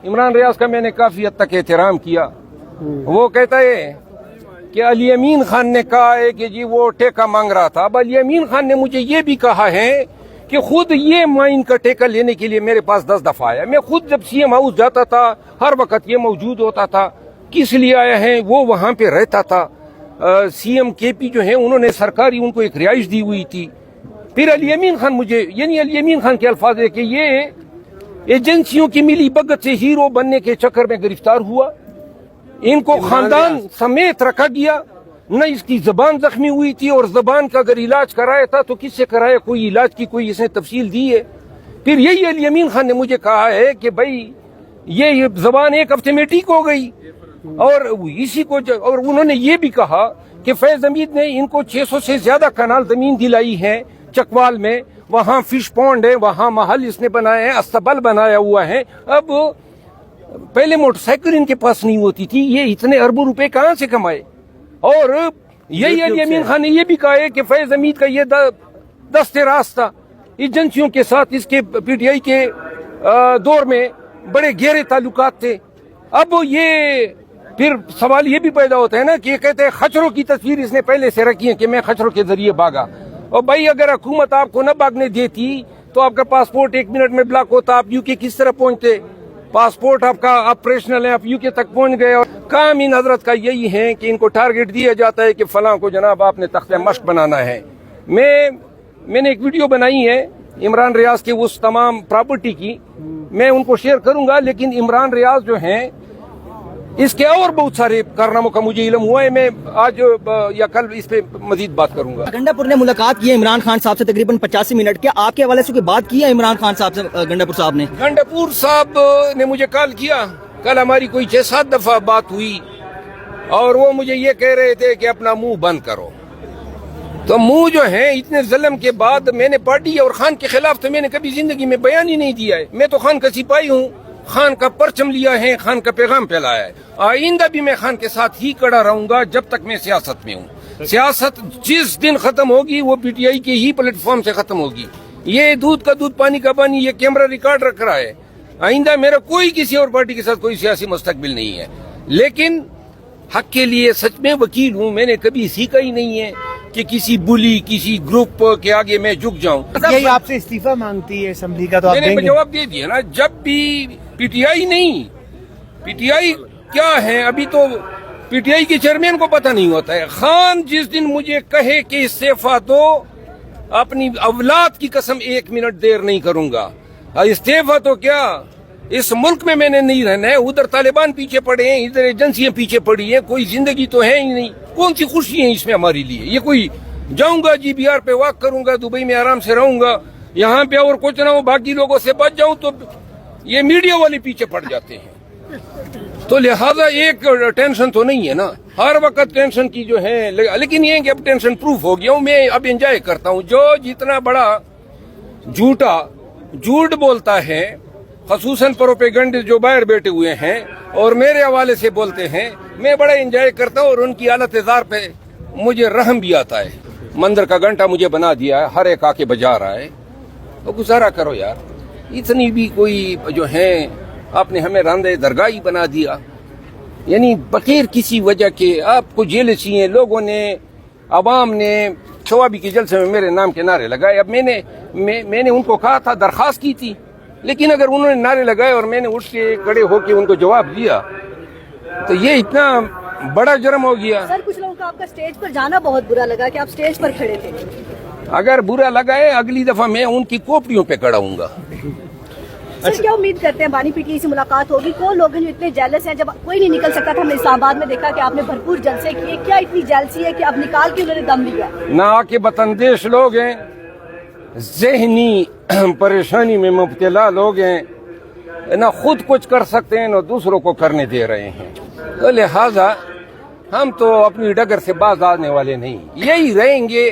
इमरान रियाज का मैंने काफी हद तक एहतराम किया। वो कहता है कि अली अमीन खान ने कहा है कि जी वो ठेका मांग रहा था। अब अली अमीन खान ने मुझे ये भी कहा है कि खुद ये माइन का ठेका लेने के लिए मेरे पास 10 दफा आया। मैं खुद जब सीएम हाउस जाता था हर वक्त ये मौजूद होता था। किस लिए आया है? वो वहाँ पे रहता था। सीएम केपी जो है उन्होंने सरकारी उनको एक रिहाइश दी हुई थी। फिर अली अमीन खान मुझे, यानी अली अमीन खान के अल्फाज है कि ये एजेंसियों की मिली भगत से हीरो बनने के चक्कर में गिरफ्तार हुआ। इनको खानदान समेत रखा गया। न इसकी जबान जख्मी हुई थी, और जबान का अगर इलाज कराया था तो किससे कराया, कोई इलाज की कोई इसने तफसील दी है? फिर यही अली अमीन खान ने मुझे कहा है कि भाई ये जबान 1 हफ्ते में ठीक हो गई। और इसी को और उन्होंने ये भी कहा कि फैज हमीद ने इनको 600 से ज्यादा कनाल जमीन दिलाई है चकवाल में। वहाँ फिश पॉन्ड है, वहाँ महल इसने बनाए हैं, अस्तबल बनाया हुआ है। अब पहले मोटरसाइकिल इनके पास नहीं होती थी, ये इतने अरबों रुपए कहाँ से कमाए? और यही अली अमीन खान ने ये भी कहा है कि फैज हमीद का ये दस्ते रास्त था एजेंसियों के साथ। इसके पीटीआई के दौर में बड़े गहरे ताल्लुकात थे। अब ये फिर सवाल ये भी पैदा होता है ना कि ये कहते हैं खचरों की तस्वीर इसने पहले से रखी है कि मैं खचरों के जरिए भागा। और भाई अगर हुकूमत आपको न भागने देती तो आपका पासपोर्ट 1 मिनट में ब्लॉक होता, आप यूके किस तरह पहुंचते? पासपोर्ट आपका ऑपरेशनल है, आप यूके तक पहुंच गए। और काम इन हजरत का यही है कि इनको टारगेट दिया जाता है कि फलां को जनाब आपने तख्ते मश्क बनाना है। मैंने एक वीडियो बनाई है इमरान रियाज के उस तमाम प्रॉपर्टी की, मैं उनको शेयर करूंगा। लेकिन इमरान रियाज जो हैं इसके और बहुत सारे कारनामों का मुझे इल्म हुआ है। मैं आज या कल इस पे मजीद बात करूंगा। गंडापुर ने मुलाकात की है इमरान खान साहब से तकरीबन 85 मिनट के। आपके हवाले से कोई बात की है इमरान खान साहब से गंडापुर साहब ने? गंडापुर साहब ने मुझे कॉल किया। कल हमारी कोई 6-7 दफा बात हुई और वो मुझे ये कह रहे थे कि अपना मुंह बंद करो। तो मुंह जो है इतने जुल्म के बाद मैंने पार्टी और खान के खिलाफ तो मैंने कभी जिंदगी में बयान ही नहीं दिया है। मैं तो खान का सिपाही हूँ, खान का परचम लिया है, खान का पैगाम फैलाया है। आइंदा भी मैं खान के साथ ही खड़ा रहूंगा जब तक मैं सियासत में हूँ। सियासत जिस दिन खत्म होगी वो पीटीआई के ही प्लेटफॉर्म से खत्म होगी। ये दूध का दूध पानी का पानी, ये कैमरा रिकॉर्ड रख रहा है। आइंदा मेरा कोई किसी और पार्टी के साथ कोई सियासी मुस्तकबिल नहीं है। लेकिन हक के लिए सच में वकील हूँ। मैंने कभी सीखा ही नहीं है कि किसी बुली, किसी ग्रुप के आगे मैं झुक जाऊं। यही आपसे इस्तीफा मांगती है असेंबली का, तो आप मैंने जवाब दे दिया ना। जब भी पीटीआई नहीं, पीटीआई क्या है अभी तो पीटीआई के चेयरमैन को पता नहीं होता है। खान जिस दिन मुझे कहे कि इस्तीफा दो, अपनी औलाद की कसम 1 मिनट देर नहीं करूंगा। इस्तीफा तो क्या, इस मुल्क में मैंने नहीं रहना है। उधर तालिबान पीछे पड़े हैं, इधर एजेंसियां पीछे पड़ी हैं, कोई जिंदगी तो है ही नहीं। कौन सी खुशी है इसमें हमारे लिए? ये कोई जाऊंगा GBR पे वॉक करूंगा, दुबई में आराम से रहूंगा, यहाँ पे और कुछ ना हो, बाकी लोगों से बच जाऊं तो ये मीडिया वाले पीछे पड़ जाते हैं। तो लिहाजा एक टेंशन तो नहीं है ना, हर वक्त टेंशन की जो है। लेकिन ये कि अब टेंशन प्रूफ हो गया हूँ मैं, अब एंजॉय करता हूँ। जो जितना बड़ा झूठ बोलता है, खसूसन प्रोपेगेंडिस्ट जो बाहर बैठे हुए हैं और मेरे हवाले से बोलते हैं, मैं बड़ा एंजॉय करता हूँ। और उनकी हालत जार पे मुझे रहम भी आता है। मंदिर का घंटा मुझे बना दिया है, हर एक आके बजा रहा है। तो गुजारा करो यार, इतनी भी कोई जो है आपने हमें रांदे दरगाही बना दिया, यानी बगैर किसी वजह के। आपको जेलसी है, लोगों ने, अवाम ने शवाबी के जलसे में मेरे नाम के नारे लगाए। अब मैंने उनको कहा था, दरखास्त की थी, लेकिन अगर उन्होंने नारे लगाए और मैंने उठ के खड़े होके उनको जवाब दिया तो ये इतना बड़ा जुर्म हो गया। सर कुछ लोगों को आपका स्टेज पर जाना बहुत बुरा लगा कि आप स्टेज पर खड़े थे। अगर बुरा लगा है अगली दफा मैं उनकी कोपड़ियों पे खड़ा हूँगा। सर क्या उम्मीद करते हैं बानी पीटीआई से मुलाकात होगी? कौन लोग हैं जो इतने जेलस हैं? जब कोई नहीं निकल सकता था, हमने इस्लामाबाद में देखा कि आपने भरपूर जलसे किए, क्या इतनी जेलसी है कि अब निकाल के उन्होंने दम लिया? ना आके बतंदेश लोग हैं, ज़हनी परेशानी में मुब्तला लोग हैं, ना खुद कुछ कर सकते हैं ना दूसरों को करने दे रहे हैं। तो लिहाजा हम तो अपनी डगर से बाज आने वाले नहीं, यही रहेंगे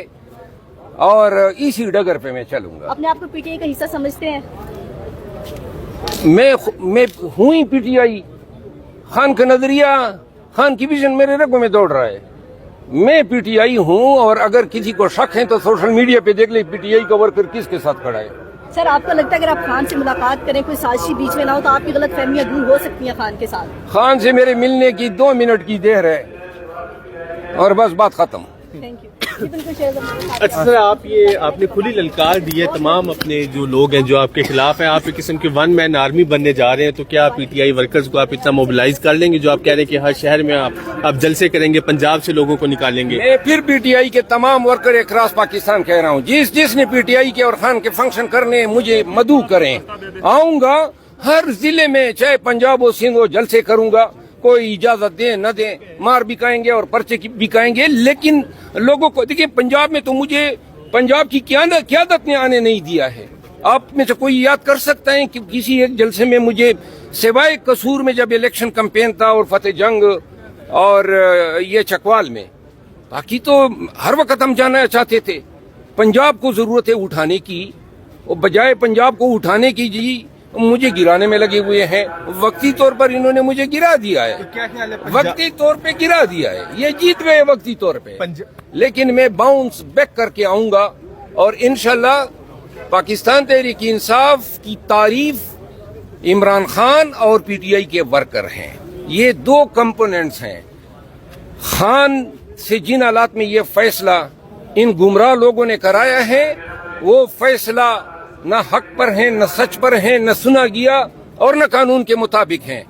और इसी डगर पे मैं चलूंगा। अपने आप को पीटीआई का हिस्सा समझते हैं? मैं हूँ ही पीटीआई। खान का नजरिया, खान की विजन मेरे रगों में दौड़ रहा है। मैं पीटीआई हूँ और अगर किसी को शक है तो सोशल मीडिया पे देख ले पीटीआई का वर्कर किसके साथ खड़ा है। सर आपको लगता है अगर आप खान से मुलाकात करें कोई साजिशी बीच में ना हो तो आपकी गलत फहमियां दूर हो सकती हैं खान के साथ? खान से मेरे मिलने की 2 मिनट की देर है और बस बात खत्म। Thank you. जी, बिल्कुल शेर अहमद। अच्छा सर, आपने खुली ललकार दी है तमाम अपने जो लोग हैं जो आपके खिलाफ हैं, आप एक किस्म के 1 मैन आर्मी बनने जा रहे हैं, तो क्या पीटीआई वर्कर्स को आप इतना मोबिलाइज कर लेंगे जो आप कह रहे हैं कि हर शहर में आप जलसे करेंगे, पंजाब से लोगों को निकालेंगे? मैं फिर पीटीआई के तमाम वर्कर अक्रॉस पाकिस्तान कह रहा हूँ, जिसने पीटीआई के और खान के फंक्शन करने मुझे मदऊ करें, आऊंगा हर जिले में, चाहे पंजाब हो सिंध हो, जलसे करूंगा। कोई इजाजत दे न दे, मार बिकाएंगे और पर्चे बिकाएंगे। लेकिन लोगों को देखिए, पंजाब में तो मुझे पंजाब की क़यादत ने आने नहीं दिया है। आप में से कोई याद कर सकता है कि किसी एक जलसे में मुझे, सिवाय कसूर में जब इलेक्शन कैंपेन था और फतेह जंग और ये चकवाल में, बाकी तो हर वक्त हम जाना चाहते थे। पंजाब को जरूरत है उठाने की, और बजाय पंजाब को उठाने की जी मुझे गिराने में लगे हुए हैं। वक्ती तौर पर इन्होंने मुझे गिरा दिया है, वक्ती तौर पे गिरा दिया है, ये जीत गए वक्ती तौर पे, लेकिन मैं बाउंस बैक करके आऊंगा और इंशाल्लाह पाकिस्तान तहरीक इंसाफ की तारीफ इमरान खान और पीटीआई के वर्कर हैं। ये 2 कंपोनेंट्स हैं। खान से जिन हालात में ये फैसला इन गुमराह लोगों ने कराया है, वो फैसला न हक पर है, न सच पर है, न सुना गया और न कानून के मुताबिक है।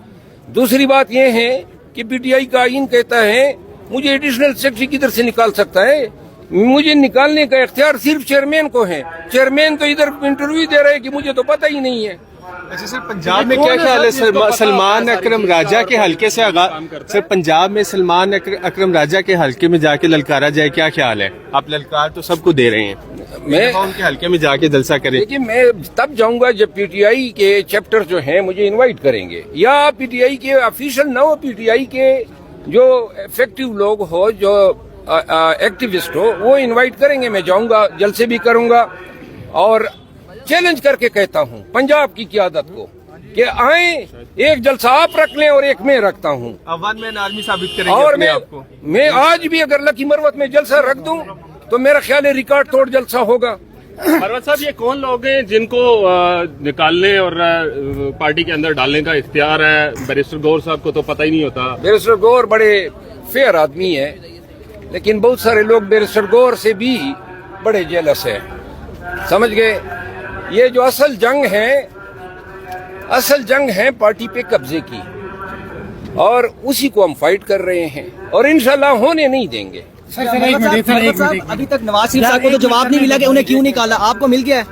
दूसरी बात यह है कि पीटीआई का आईन कहता है मुझे एडिशनल सेक्रेटरी किधर से निकाल सकता है, मुझे निकालने का इख्तियार सिर्फ चेयरमैन को है। चेयरमैन तो इधर इंटरव्यू दे रहे हैं कि मुझे तो पता ही नहीं है। अच्छा सर, पंजाब में क्या ख्याल है? सलमान अकरम राजा के हल्के से सर, पंजाब में सलमान अकरम राजा के हल्के में जाके ललकारा जाए, क्या ख्याल है? आप ललकार तो सबको दे रहे हैं, मैं उनके हल्के में जाके जलसा करें। देखिए, मैं तब जाऊंगा जब पीटीआई के चैप्टर जो हैं मुझे इनवाइट करेंगे, या पीटीआई के ऑफिशियल न हो, पीटीआई के जो इफेक्टिव लोग हो, जो एक्टिविस्ट हो, वो इनवाइट करेंगे। मैं जाऊंगा, जलसे भी करूंगा और चैलेंज करके कहता हूँ पंजाब की क़यादत को कि आए, एक जलसा आप रख लें और एक मैं रखता हूँ, 1 मैन आर्मी साबित करेंगे और अपने आप को। मैं आज भी अगर लकी मरवत में जलसा रख दूं तो मेरा ख्याल है रिकॉर्ड तोड़ जलसा होगा। मरवत साहब, ये कौन लोग हैं जिनको निकालने और पार्टी के अंदर डालने का इख्तियार है? बैरिस्टर गौर साहब को तो पता ही नहीं होता। बैरिस्टर गौर बड़े फेयर आदमी है, लेकिन बहुत सारे लोग बैरिस्टर गौर से भी बड़े जेलस है, समझ गए? ये जो असल जंग है पार्टी पे कब्जे की, और उसी को हम फाइट कर रहे हैं और इंशाल्लाह होने नहीं देंगे। अभी तक नवाज शरीफ साहब को तो जवाब नहीं मिला कि उन्हें क्यों निकाला, आपको मिल गया है?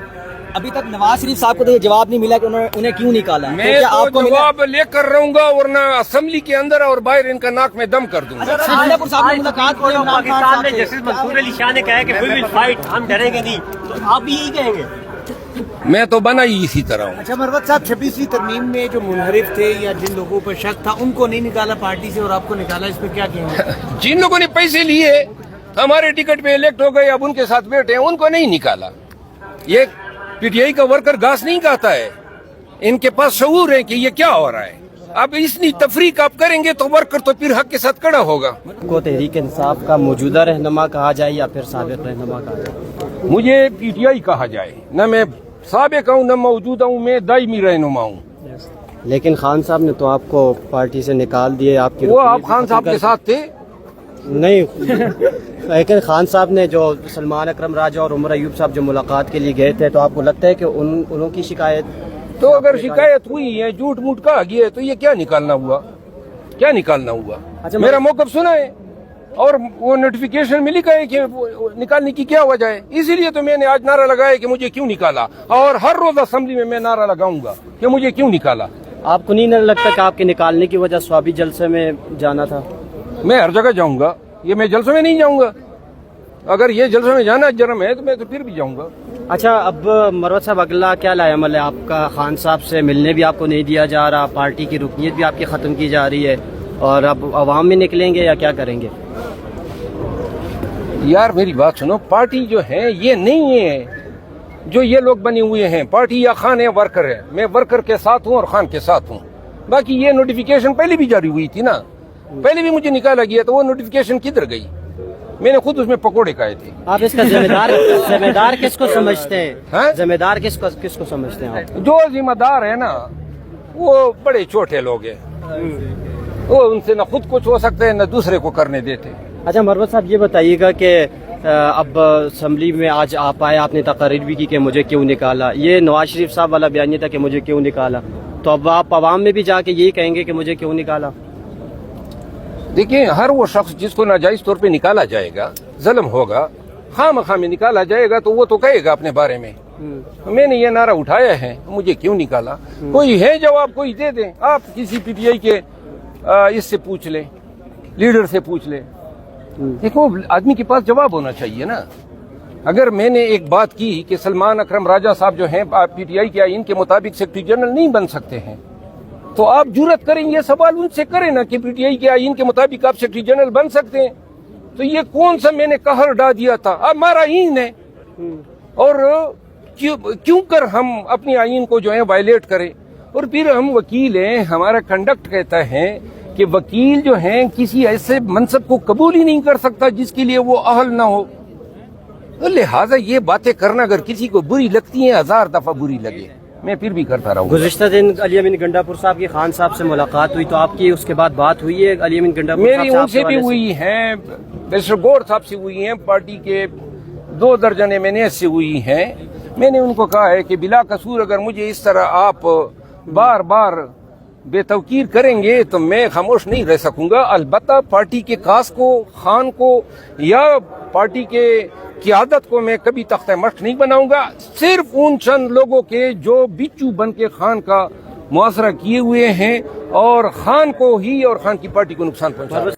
अभी तक नवाज शरीफ साहब को तो ये जवाब नहीं मिला कि उन्हें क्यों निकाला। मैं तो आपको जवाब लेकर रहूंगा, वरना असेंबली के अंदर और बाहर इनका नाक में दम कर दूंगा। पाकिस्तान में जस्टिस मंसूर अली शाह ने कहा कि वी विल फाइट, हम डरेंगे नहीं, तो आप भी यही कहेंगे? मैं तो बना ही इसी तरह हूँ। अच्छा मरवत साहब, 26वीं तरमीम में जो मुनहरिफ थे या जिन लोगों पर शक था, उनको नहीं निकाला पार्टी से और आपको निकाला, इस पर क्या कहेंगे? जिन लोगों ने पैसे लिए हमारे टिकट पे इलेक्ट हो गए, अब उनके साथ बैठे हैं, उनको नहीं निकाला। ये पीटीआई का वर्कर घास नहीं खाता है, इनके पास शऊर है कि ये क्या हो रहा है। अब इतनी तफरीक आप करेंगे तो वर्कर तो फिर हक के साथ खड़ा होगा। को तहरीक इंसाफ का मौजूदा रहनुमा कहा जाए या फिर साबिक रहनुमा कहा जाए? मुझे पीटीआई कहा जाए, न मैं साबिक हूँ न मौजूदा हूँ, मैं दायमी रहनुमा हूँ। लेकिन खान साहब ने तो आपको पार्टी से निकाल दिए, आपकी वो आप खान साहब के साथ थे? नहीं, लेकिन खान साहब ने जो सलमान अकरम राजा और उमर अयूब साहब जो मुलाकात के लिए गए थे, तो आपको लगता है कि उनकी शिकायत, तो अगर शिकायत हुई है, झूठ मूठ कहा गया है, तो ये क्या निकालना हुआ? क्या निकालना हुआ? अच्छा, मेरा मौक़िफ़ सुना है और वो नोटिफिकेशन में लिखा है कि निकालने की क्या वजह है। इसीलिए तो मैंने आज नारा लगाया कि मुझे क्यों निकाला, और हर रोज असेंबली में मैं नारा लगाऊंगा कि मुझे क्यों निकाला। आपको नहीं लगता कि आपके निकालने की वजह स्वाबी जलसे में जाना था? मैं हर जगह जाऊंगा, ये मैं जलसे में नहीं जाऊंगा। अगर ये जलसे में जाना जरम है तो मैं तो फिर भी जाऊंगा। अच्छा, अब मरवत साहब, अगला क्या लायामल है आपका? खान साहब से मिलने भी आपको नहीं दिया जा रहा, पार्टी की रुकनीत भी आपकी ख़त्म की जा रही है, और अब अवाम में निकलेंगे या क्या करेंगे? यार मेरी बात सुनो, पार्टी जो है ये नहीं है जो ये लोग बने हुए हैं। पार्टी या खान है, वर्कर है। मैं वर्कर के साथ हूँ और खान के साथ हूँ। बाकी ये नोटिफिकेशन पहले भी जारी हुई थी ना, पहले भी मुझे निकाला गया, तो वो नोटिफिकेशन किधर गई? मैंने खुद उसमें पकोड़े खाए थे। आप इसका जिम्मेदार किसको समझते हैं? हाँ? जिम्मेदार किसको समझते हैं आप? जो जिम्मेदार है ना वो बड़े छोटे लोग हैं, वो उनसे न खुद कुछ हो सकते हैं न दूसरे को करने देते। अच्छा मरवत साहब, ये बताइएगा कि अब असम्बली में आज आप आए, आपने तकरीर भी की कि मुझे क्यों निकाला। ये नवाज शरीफ साहब वाला बयान था कि मुझे क्यों निकाला, तो अब आप आवाम में भी जाके यही कहेंगे कि मुझे क्यों निकाला? देखिए, हर वो शख्स जिसको नाजायज तौर पे निकाला जाएगा, जुल्म होगा, खामखा में निकाला जाएगा, तो वो तो कहेगा अपने बारे में मैंने ये नारा उठाया है, मुझे क्यों निकाला। कोई है जवाब, कोई दे दे। आप किसी पीटीआई के इससे पूछ ले, लीडर से पूछ ले। देखो, आदमी के पास जवाब होना चाहिए ना। अगर मैंने एक बात की कि सलमान अकरम राजा साहब जो हैं पीटीआई के आईन के मुताबिक सेक्रेटरी जनरल नहीं बन सकते हैं, तो आप जुर्रत करें ये सवाल उनसे करें ना कि पीटीआई के आईन के मुताबिक आप सेक्रेटरी जनरल बन सकते हैं। तो ये कौन सा मैंने कहर डा दिया था? अब हमारा आईन है, और क्यों कर हम अपनी आईन को जो है वायलेट करें। और फिर हम वकील हैं, हमारा कंडक्ट कहता है कि वकील जो हैं किसी ऐसे मनसब को कबूल ही नहीं कर सकता जिसके लिए वो अहल ना हो। तो लिहाजा ये बातें करना अगर किसी को बुरी लगती हैं, 1000 दफा बुरी लगे, मैं फिर भी करता रहूँ। गुज़िश्ता दिन अली अमीन गंडापुर साहब की खान साहब से मुलाकात हुई, तो आपकी उसके बाद बात हुई है अली अमीन गंडापुर साहब मेरी से उनसे भी हुई है, बैरिस्टर गौर साहब से हुई हैं, पार्टी के 2 दर्जन एमएनए से हुई हैं। मैंने उनको कहा है कि बिला कसूर अगर मुझे इस तरह आप बार बार बेतवकीर करेंगे तो मैं खामोश नहीं रह सकूंगा। अलबत्ता पार्टी के कास को, खान को या पार्टी के क़ियादत को मैं कभी तख्ते मश्क नहीं बनाऊंगा। सिर्फ उन चंद लोगों के जो बिच्छू बन के खान का मुआसरा किए हुए हैं और खान को ही और खान की पार्टी को नुकसान पहुंचा।